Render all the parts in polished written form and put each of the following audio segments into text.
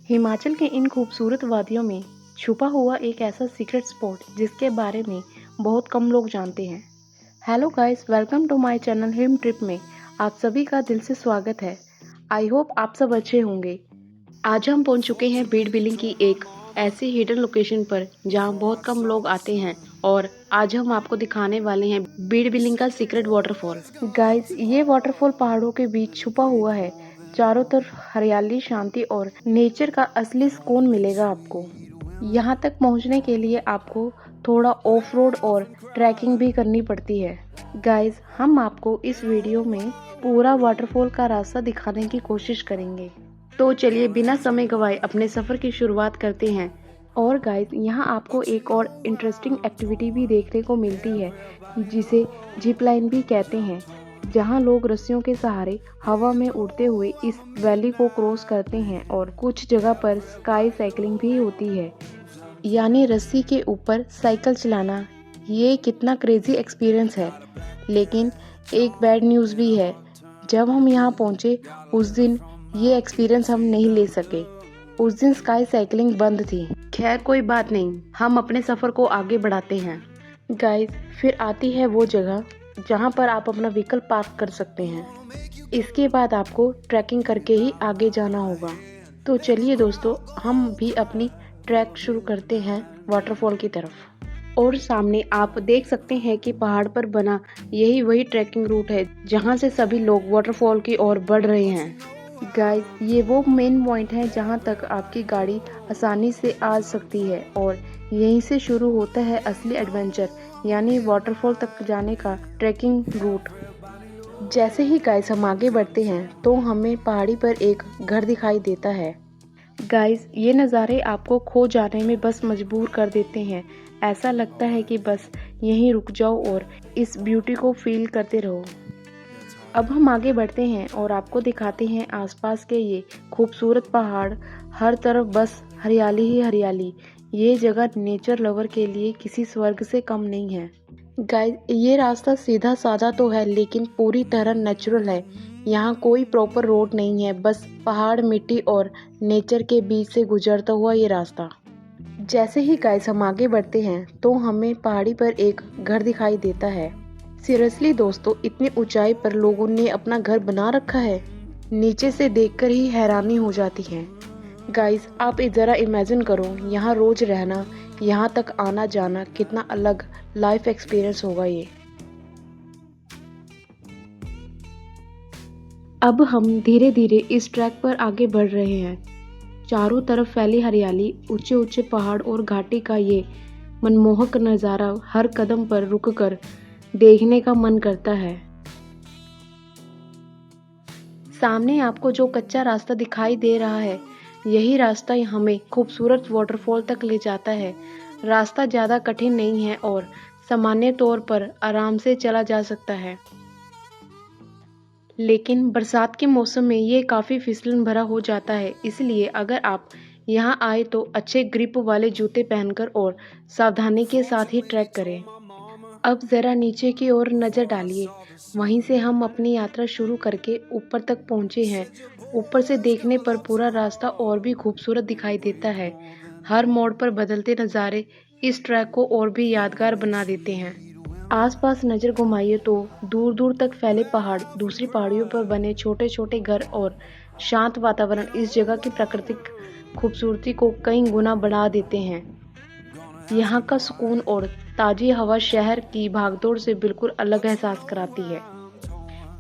हिमाचल के इन खूबसूरत वादियों में छुपा हुआ एक ऐसा सीक्रेट स्पॉट जिसके बारे में बहुत कम लोग जानते हैं। Hello guys, welcome to my channel Him trip में आप सभी का दिल से स्वागत है। आई होप आप सब अच्छे होंगे। आज हम पहुंच चुके हैं बीड़ बिलिंग की एक ऐसी हिडन लोकेशन पर जहां बहुत कम लोग आते हैं और आज हम आपको दिखाने वाले हैं बीड़ बिलिंग का सीक्रेट वाटरफॉल। गाइस, ये वाटरफॉल पहाड़ों के बीच छुपा हुआ है। चारों तरफ हरियाली, शांति और नेचर का असली सुकून मिलेगा आपको। यहाँ तक पहुँचने के लिए आपको थोड़ा ऑफ रोड और ट्रैकिंग भी करनी पड़ती है। गाइस, हम आपको इस वीडियो में पूरा वाटरफॉल का रास्ता दिखाने की कोशिश करेंगे। तो चलिए बिना समय गवाए अपने सफ़र की शुरुआत करते हैं। और गाइस, यहाँ आपको एक और इंटरेस्टिंग एक्टिविटी भी देखने को मिलती है जिसे जिप लाइन भी कहते हैं, जहाँ लोग रस्सियों के सहारे हवा में उड़ते हुए इस वैली को क्रॉस करते हैं। और कुछ जगह पर स्काई साइकिलिंग भी होती है, यानी रस्सी के ऊपर साइकिल चलाना। ये कितना क्रेजी एक्सपीरियंस है। लेकिन एक बैड न्यूज़ भी है, जब हम यहाँ पहुँचे उस दिन ये एक्सपीरियंस हम नहीं ले सके। उस दिन स्काई साइकिलिंग बंद थी। खैर कोई बात नहीं, हम अपने सफ़र को आगे बढ़ाते हैं। गाइस, फिर आती है वो जगह जहाँ पर आप अपना व्हीकल पार्क कर सकते हैं। इसके बाद आपको ट्रैकिंग करके ही आगे जाना होगा। तो चलिए दोस्तों, हम भी अपनी ट्रैक शुरू करते हैं वाटरफॉल की तरफ। और सामने आप देख सकते हैं कि पहाड़ पर बना यही वही ट्रैकिंग रूट है जहाँ से सभी लोग वाटरफॉल की ओर बढ़ रहे हैं। गाइस, ये वो मेन पॉइंट है जहाँ तक आपकी गाड़ी आसानी से आ सकती है और यहीं से शुरू होता है असली एडवेंचर, यानी वाटरफॉल तक जाने का ट्रैकिंग रूट। जैसे ही गाइस हम आगे बढ़ते हैं तो हमें पहाड़ी पर एक घर दिखाई देता है। गाइस, ये नज़ारे आपको खो जाने में बस मजबूर कर देते हैं। ऐसा लगता है कि बस यहीं रुक जाओ और इस ब्यूटी को फील करते रहो। अब हम आगे बढ़ते हैं और आपको दिखाते हैं आसपास के ये खूबसूरत पहाड़। हर तरफ बस हरियाली ही हरियाली। ये जगह नेचर लवर के लिए किसी स्वर्ग से कम नहीं है। गाइस, ये रास्ता सीधा साधा तो है लेकिन पूरी तरह नेचुरल है। यहाँ कोई प्रॉपर रोड नहीं है, बस पहाड़, मिट्टी और नेचर के बीच से गुजरता हुआ ये रास्ता। जैसे ही गाइस हम आगे बढ़ते हैं तो हमें पहाड़ी पर एक घर दिखाई देता है। सीरियसली दोस्तों, इतनी ऊंचाई पर लोगों ने अपना घर बना रखा है। नीचे से देखकर ही हैरानी हो जाती है। गाइस, आप ज़रा इमेजिन करो, यहाँ रोज रहना, यहाँ तक आना जाना, कितना अलग लाइफ एक्सपीरियंस होगा ये। अब हम धीरे धीरे इस ट्रैक पर आगे बढ़ रहे हैं। चारों तरफ फैली हरियाली, ऊंचे ऊंचे पहाड़ और घाटी का ये मनमोहक नज़ारा हर कदम पर रुककर देखने का मन करता है। सामने आपको जो कच्चा रास्ता दिखाई दे रहा है, यही रास्ता हमें खूबसूरत वाटरफॉल तक ले जाता है। रास्ता ज़्यादा कठिन नहीं है और सामान्य तौर पर आराम से चला जा सकता है, लेकिन बरसात के मौसम में ये काफ़ी फिसलन भरा हो जाता है। इसलिए अगर आप यहाँ आए तो अच्छे ग्रिप वाले जूते पहनकर और सावधानी के साथ ही ट्रैक करें। अब ज़रा नीचे की ओर नज़र डालिए। वहीं से हम अपनी यात्रा शुरू करके ऊपर तक पहुँचे हैं। ऊपर से देखने पर पूरा रास्ता और भी खूबसूरत दिखाई देता है। हर मोड़ पर बदलते नज़ारे इस ट्रैक को और भी यादगार बना देते हैं। आसपास नज़र घुमाइए तो दूर दूर तक फैले पहाड़, दूसरी पहाड़ियों पर बने छोटे छोटे घर और शांत वातावरण इस जगह की प्राकृतिक खूबसूरती को कई गुना बढ़ा देते हैं। यहाँ का सुकून और ताज़ी हवा शहर की भागदौड़ से बिल्कुल अलग एहसास कराती है।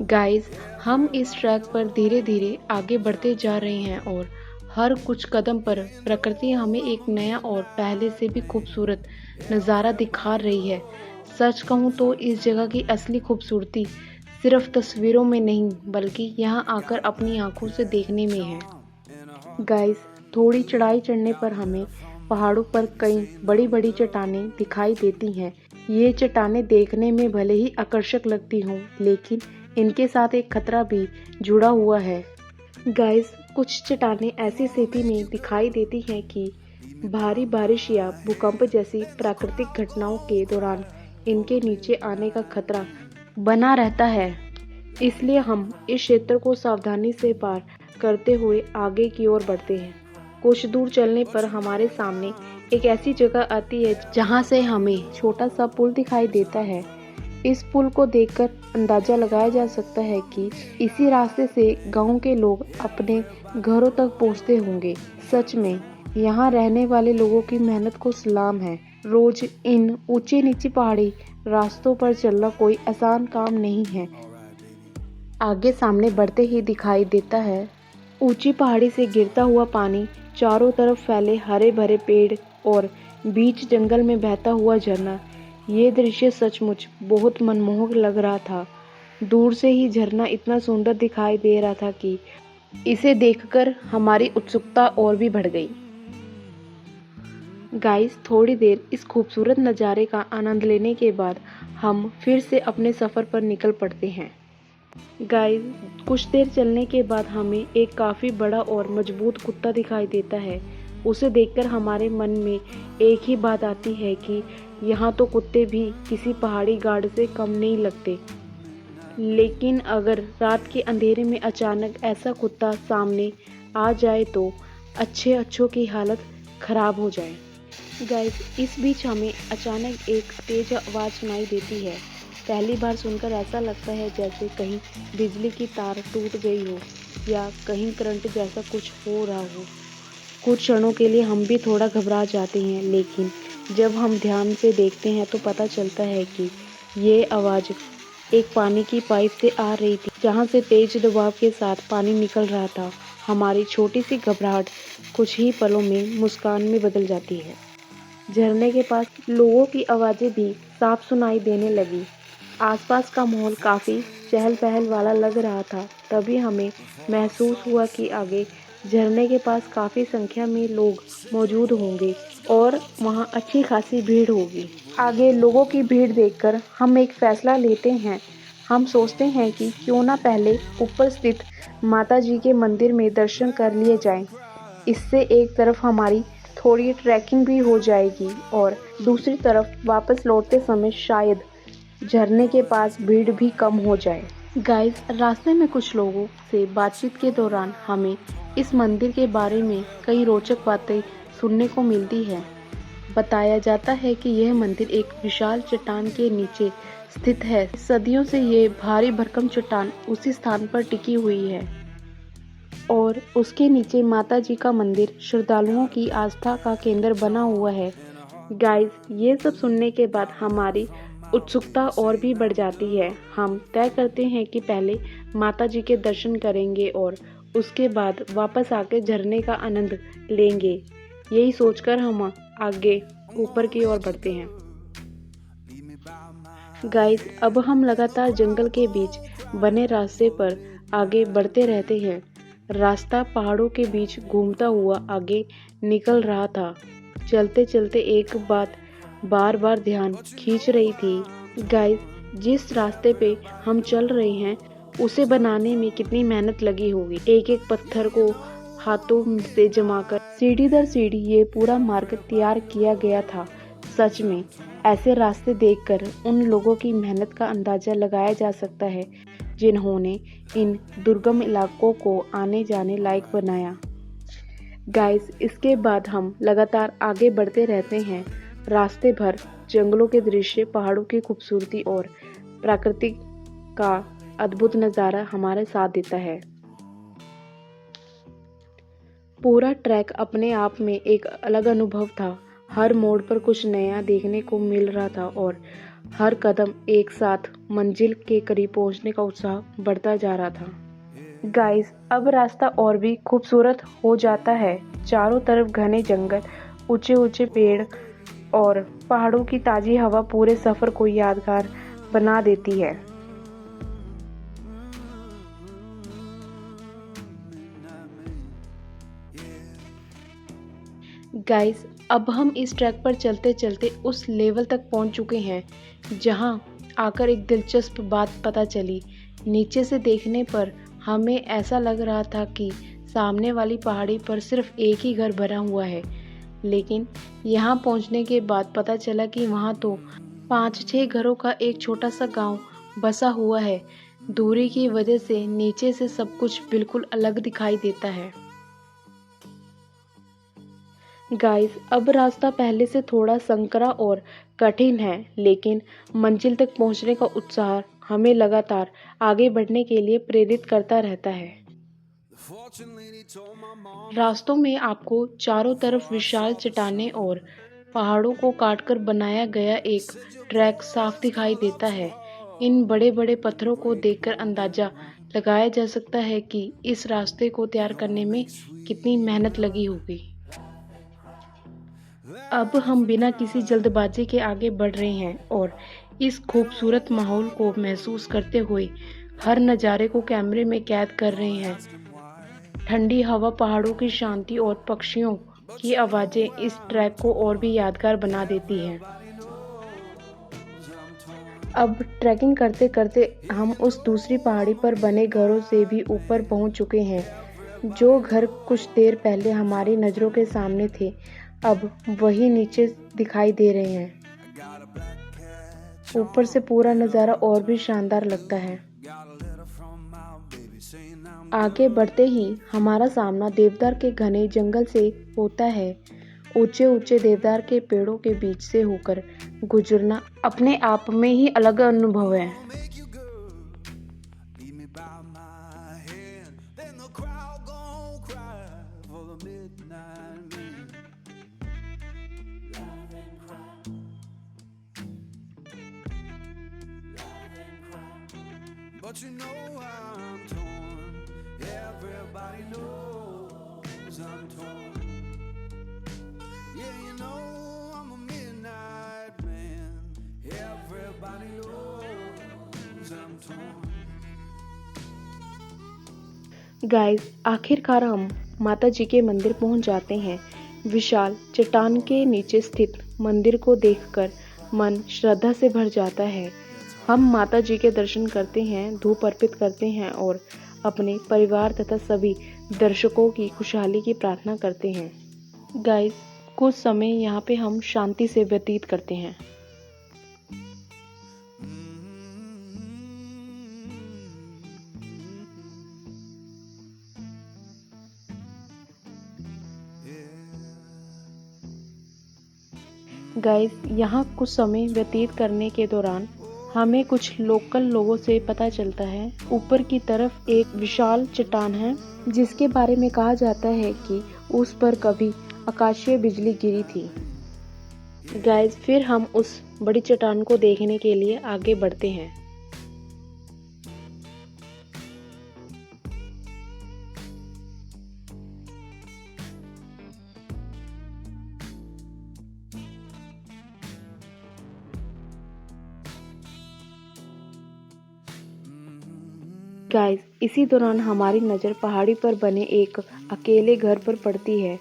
गाइस, हम इस ट्रैक पर धीरे धीरे आगे बढ़ते जा रहे हैं और हर कुछ कदम पर प्रकृति हमें एक नया और पहले से भी खूबसूरत नज़ारा दिखा रही है। सच कहूँ तो इस जगह की असली खूबसूरती सिर्फ तस्वीरों में नहीं, बल्कि यहाँ आकर अपनी आंखों से देखने में है। गाइस, थोड़ी चढ़ाई चढ़ने पर हमें पहाड़ों पर कई बड़ी बड़ी चट्टानें दिखाई देती हैं। ये चट्टानें देखने में भले ही आकर्षक लगती हों, लेकिन इनके साथ एक खतरा भी जुड़ा हुआ है। गाइस, कुछ चट्टानें ऐसी स्थिति में दिखाई देती हैं कि भारी बारिश या भूकंप जैसी प्राकृतिक घटनाओं के दौरान इनके नीचे आने का खतरा बना रहता है। इसलिए हम इस क्षेत्र को सावधानी से पार करते हुए आगे की ओर बढ़ते हैं। कुछ दूर चलने पर हमारे सामने एक ऐसी जगह आती है जहाँ से हमें छोटा सा पुल दिखाई देता है। इस पुल को देखकर अंदाजा लगाया जा सकता है कि इसी रास्ते से गांव के लोग अपने घरों तक पहुंचते होंगे। सच में यहाँ रहने वाले लोगों की मेहनत को सलाम है। रोज इन ऊंची नीची पहाड़ी रास्तों पर चलना कोई आसान काम नहीं है। आगे सामने बढ़ते ही दिखाई देता है ऊंची पहाड़ी से गिरता हुआ पानी, चारों तरफ फैले हरे भरे पेड़ और बीच जंगल में बहता हुआ झरना। ये दृश्य सचमुच बहुत मनमोहक लग रहा था। दूर से ही झरना इतना सुंदर दिखाई दे रहा था कि इसे देखकर हमारी उत्सुकता और भी बढ़ गई। गाइस, थोड़ी देर इस खूबसूरत नज़ारे का आनंद लेने के बाद हम फिर से अपने सफ़र पर निकल पड़ते हैं। गाइस, कुछ देर चलने के बाद हमें एक काफ़ी बड़ा और मजबूत कुत्ता दिखाई देता है। उसे देखकर हमारे मन में एक ही बात आती है कि यहाँ तो कुत्ते भी किसी पहाड़ी गार्ड से कम नहीं लगते। लेकिन अगर रात के अंधेरे में अचानक ऐसा कुत्ता सामने आ जाए तो अच्छों की हालत ख़राब हो जाए। गाइस, इस बीच हमें अचानक एक तेज आवाज़ सुनाई देती है। पहली बार सुनकर ऐसा लगता है जैसे कहीं बिजली की तार टूट गई हो या कहीं करंट जैसा कुछ हो रहा हो। कुछ क्षणों के लिए हम भी थोड़ा घबरा जाते हैं, लेकिन जब हम ध्यान से देखते हैं तो पता चलता है कि ये आवाज़ एक पानी की पाइप से आ रही थी, जहाँ से तेज दबाव के साथ पानी निकल रहा था। हमारी छोटी सी घबराहट कुछ ही पलों में मुस्कान में बदल जाती है। झरने के पास लोगों की आवाज़ें भी साफ सुनाई देने लगी। आसपास का माहौल काफ़ी चहल पहल वाला लग रहा था। तभी हमें महसूस हुआ कि आगे झरने के पास काफ़ी संख्या में लोग मौजूद होंगे और वहाँ अच्छी खासी भीड़ होगी। आगे लोगों की भीड़ देखकर हम एक फैसला लेते हैं। हम सोचते हैं कि क्यों ना पहले ऊपर स्थित माता जी के मंदिर में दर्शन कर लिए जाएं। इससे एक तरफ हमारी थोड़ी ट्रैकिंग भी हो जाएगी और दूसरी तरफ वापस लौटते समय शायद झरने के पास भीड़ भी कम हो जाए। गाइस, रास्ते में कुछ लोगों से बातचीत के दौरान हमें इस मंदिर के बारे में कई रोचक बातें सुनने को मिलती है। बताया जाता है कि यह मंदिर एक विशाल चट्टान के नीचे स्थित है। सदियों से ये भारी भरकम चट्टान उसी स्थान पर टिकी हुई है और उसके नीचे माता जी का मंदिर श्रद्धालुओं की आस्था का केंद्र बना हुआ है। गाइस, ये सब सुनने के बाद हमारी उत्सुकता और भी बढ़ जाती है। हम तय करते हैं कि पहले माता जी के दर्शन करेंगे और उसके बाद वापस आकर झरने का आनंद लेंगे। यही सोचकर हम आगे ऊपर की ओर बढ़ते हैं। गाइस, अब हम लगातार जंगल के बीच बने रास्ते पर आगे बढ़ते रहते हैं। रास्ता पहाड़ों के बीच घूमता हुआ आगे निकल रहा था। चलते चलते एक बात बार बार ध्यान खींच रही थी। गाइस, जिस रास्ते पे हम चल रहे हैं उसे बनाने में कितनी मेहनत लगी होगी। एक एक पत्थर को हाथों से जमाकर सीढ़ी दर सीढ़ी ये पूरा मार्ग तैयार किया गया था। सच में ऐसे रास्ते देखकर उन लोगों की मेहनत का अंदाजा लगाया जा सकता है जिन्होंने इन दुर्गम इलाकों को आने जाने लायक बनाया। गाइस, इसके बाद हम लगातार आगे बढ़ते रहते हैं। रास्ते भर जंगलों के दृश्य, पहाड़ों की खूबसूरती और प्राकृतिक का अद्भुत नज़ारा हमारे साथ देता है। पूरा ट्रैक अपने आप में एक अलग अनुभव था। हर मोड़ पर कुछ नया देखने को मिल रहा था और हर कदम एक साथ मंजिल के करीब पहुंचने का उत्साह बढ़ता जा रहा था। गाइस, अब रास्ता और भी खूबसूरत हो जाता है। चारों तरफ घने जंगल, ऊंचे ऊंचे पेड़ और पहाड़ों की ताज़ी हवा पूरे सफ़र को यादगार बना देती है। गाइस, अब हम इस ट्रैक पर चलते चलते उस लेवल तक पहुंच चुके हैं जहां आकर एक दिलचस्प बात पता चली। नीचे से देखने पर हमें ऐसा लग रहा था कि सामने वाली पहाड़ी पर सिर्फ एक ही घर बना हुआ है, लेकिन यहाँ पहुँचने के बाद पता चला कि वहाँ तो 5-6 घरों का एक छोटा सा गांव बसा हुआ है। दूरी की वजह से नीचे से सब कुछ बिल्कुल अलग दिखाई देता है। गाइस, अब रास्ता पहले से थोड़ा संकरा और कठिन है, लेकिन मंजिल तक पहुंचने का उत्साह हमें लगातार आगे बढ़ने के लिए प्रेरित करता रहता है। रास्तों में आपको चारों तरफ विशाल चट्टानें और पहाड़ों को काटकर बनाया गया एक ट्रैक साफ दिखाई देता है। इन बड़े-बड़े पत्थरों को देखकर अंदाजा लगाया जा सकता है कि इस रास्ते को तैयार करने में कितनी मेहनत लगी होगी। अब हम बिना किसी जल्दबाजी के आगे बढ़ रहे हैं और इस खूबसूरत माहौल को महसूस करते हुए हर नज़ारे को कैमरे में कैद कर रहे हैं। ठंडी हवा, पहाड़ों की शांति और पक्षियों की आवाज़ें इस ट्रैक को और भी यादगार बना देती हैं। अब ट्रैकिंग करते करते हम उस दूसरी पहाड़ी पर बने घरों से भी ऊपर पहुंच चुके हैं। जो घर कुछ देर पहले हमारी नज़रों के सामने थे, अब वही नीचे दिखाई दे रहे हैं। ऊपर से पूरा नज़ारा और भी शानदार लगता है। आगे बढ़ते ही हमारा सामना देवदार के घने जंगल से होता है। ऊंचे ऊंचे देवदार के पेड़ों के बीच से होकर गुजरना अपने आप में ही अलग अनुभव है। But you know I'm torn. Everybody knows I'm torn. Yeah, you know I'm a midnight man. Everybody knows I'm torn. Guys, आखिरकार हम माता जी के मंदिर पहुंच जाते हैं। विशाल चट्टान के नीचे स्थित मंदिर को देखकर मन श्रद्धा से भर जाता है। हम माता जी के दर्शन करते हैं, धूप अर्पित करते हैं और अपने परिवार तथा सभी दर्शकों की खुशहाली की प्रार्थना करते हैं। गाइस, कुछ समय यहाँ पे हम शांति से व्यतीत करते हैं। गाइस, यहाँ कुछ समय व्यतीत करने के दौरान हमें कुछ लोकल लोगों से पता चलता है। ऊपर की तरफ एक विशाल चट्टान है जिसके बारे में कहा जाता है कि उस पर कभी आकाशीय बिजली गिरी थी। गाइस, फिर हम उस बड़ी चट्टान को देखने के लिए आगे बढ़ते हैं। गाइस, इसी दौरान हमारी नज़र पहाड़ी पर बने एक अकेले घर पर पड़ती है।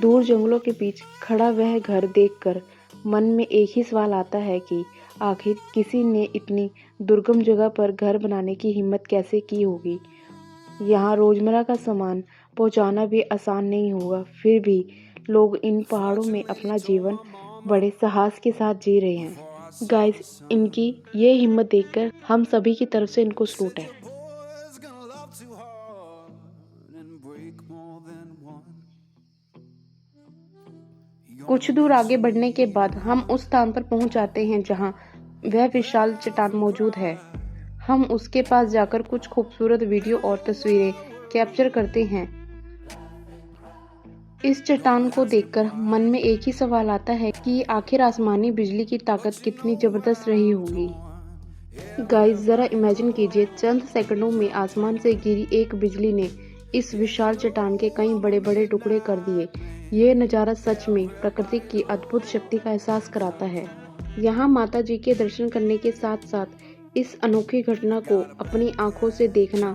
दूर जंगलों के बीच खड़ा वह घर देखकर मन में एक ही सवाल आता है कि आखिर किसी ने इतनी दुर्गम जगह पर घर बनाने की हिम्मत कैसे की होगी। यहाँ रोजमर्रा का सामान पहुँचाना भी आसान नहीं होगा, फिर भी लोग इन पहाड़ों में अपना जीवन बड़े साहस के साथ जी रहे हैं। गाइस, इनकी ये हिम्मत देखकर हम सभी की तरफ से इनको सलूट है। कुछ दूर आगे बढ़ने के बाद हम उस स्थान पर पहुंच जाते हैं जहां वह विशाल चट्टान मौजूद है। हम उसके पास जाकर कुछ खूबसूरत वीडियो और तस्वीरें कैप्चर करते हैं। इस चट्टान को देखकर मन में एक ही सवाल आता है कि आखिर आसमानी बिजली की ताकत कितनी जबरदस्त रही होगी। गाइस, जरा इमेजिन कीजिए, चंद सेकंडों में आसमान से गिरी एक बिजली ने इस विशाल चट्टान के कई बड़े बड़े टुकड़े कर दिए। ये नज़ारा सच में प्रकृति की अद्भुत शक्ति का एहसास कराता है। यहाँ माता जी के दर्शन करने के साथ साथ इस अनोखी घटना को अपनी आंखों से देखना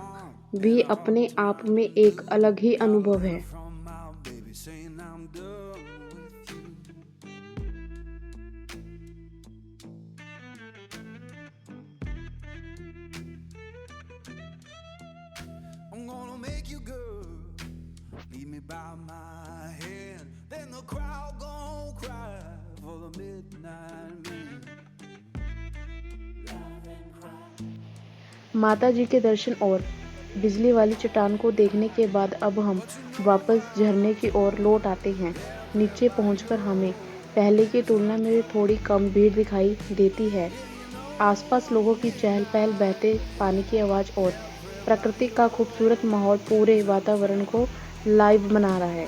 भी अपने आप में एक अलग ही अनुभव है। I'm gonna make you good, lead me by my hand, then the crowd gon' cry for the midnight man. माता जी के दर्शन और बिजली वाली चट्टान को देखने के बाद अब हम वापस झरने की ओर लौट आते हैं। नीचे पहुंचकर हमें पहले की तुलना में थोड़ी कम भीड़ दिखाई देती है। आसपास लोगों की चहल-पहल, बहते पानी की आवाज़ और प्रकृति का खूबसूरत माहौल पूरे वातावरण को लाइव बना रहा है।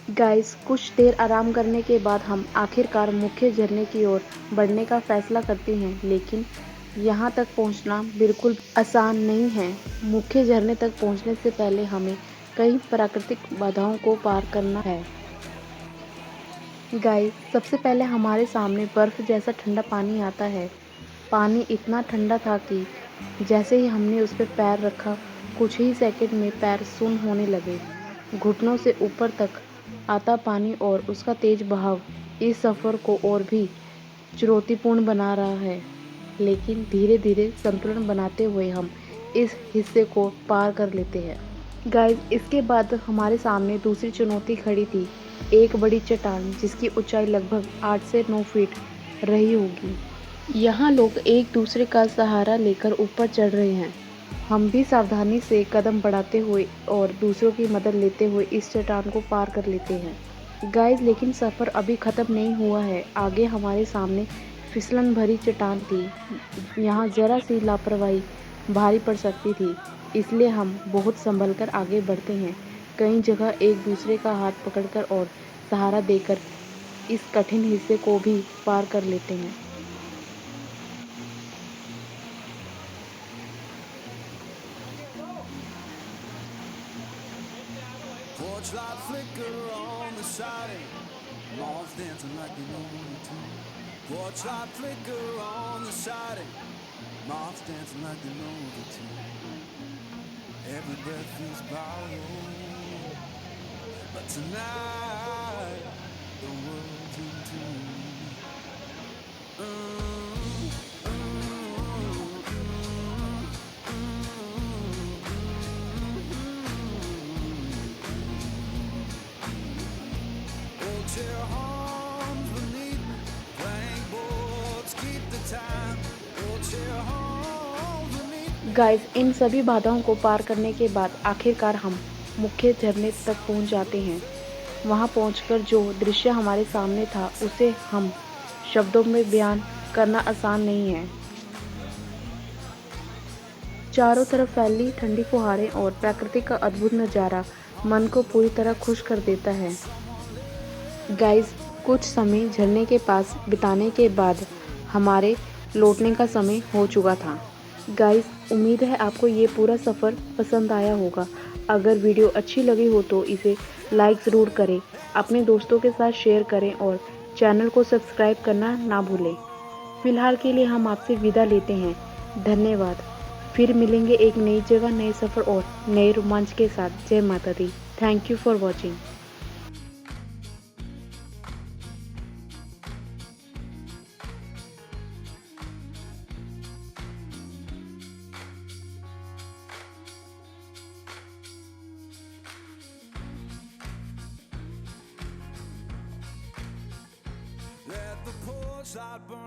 गाइस, कुछ देर आराम करने के बाद हम आखिरकार मुख्य झरने की ओर बढ़ने का फैसला करते हैं, लेकिन यहाँ तक पहुँचना बिल्कुल आसान नहीं है। मुख्य झरने तक पहुँचने से पहले हमें कई प्राकृतिक बाधाओं को पार करना है। गाइस, सबसे पहले हमारे सामने बर्फ जैसा ठंडा पानी आता है। पानी इतना ठंडा था कि जैसे ही हमने उस पर पैर रखा, कुछ ही सेकंड में पैर सुन्न होने लगे। घुटनों से ऊपर तक आता पानी और उसका तेज बहाव इस सफ़र को और भी चुनौतीपूर्ण बना रहा है, लेकिन धीरे-धीरे संतुलन बनाते हुए हम इस हिस्से को पार कर लेते हैं। गाइस, इसके बाद हमारे सामने दूसरी चुनौती खड़ी थी, एक बड़ी चट्टान जिसकी ऊंचाई लगभग 8 से 9 फीट रही होगी। यहाँ लोग एक दूसरे का सहारा लेकर ऊपर चढ़ रहे हैं। हम भी सावधानी से कदम बढ़ाते हुए और दूसरों की मदद लेते हुए इस चट्टान को पार कर लेते हैं। गाइस, लेकिन सफ़र अभी ख़त्म नहीं हुआ है। आगे हमारे सामने फिसलन भरी चट्टान थी। यहाँ ज़रा सी लापरवाही भारी पड़ सकती थी, इसलिए हम बहुत संभल कर आगे बढ़ते हैं। कई जगह एक दूसरे का हाथ पकड़कर और सहारा देकर इस कठिन हिस्से को भी पार कर लेते हैं। Porch light flicker on the siding, moths dancing like they know what to do. Porch light flicker on the siding, moths dancing like they know what to do. Every breath is borrowed, but tonight the world's in tune. Old chair arms beneath blank boards keep the time. Old chair arms beneath. Guys, इन सभी बाधाओं को पार करने के बाद आखिरकार हम मुख्य झरने तक पहुंच जाते हैं। वहां पहुंचकर जो दृश्य हमारे सामने था, उसे हम शब्दों में बयान करना आसान नहीं है। चारों तरफ फैली ठंडी फुहारें और प्रकृति का अद्भुत नज़ारा मन को पूरी तरह खुश कर देता है। गाइस, कुछ समय झरने के पास बिताने के बाद हमारे लौटने का समय हो चुका था। गाइस, उम्मीद है आपको ये पूरा सफ़र पसंद आया होगा। अगर वीडियो अच्छी लगी हो तो इसे लाइक ज़रूर करें, अपने दोस्तों के साथ शेयर करें और चैनल को सब्सक्राइब करना ना भूलें। फ़िलहाल के लिए हम आपसे विदा लेते हैं। धन्यवाद। फिर मिलेंगे एक नई जगह, नए सफ़र और नए रोमांच के साथ। जय माता दी। Thank you for watching. Let the porch light burn.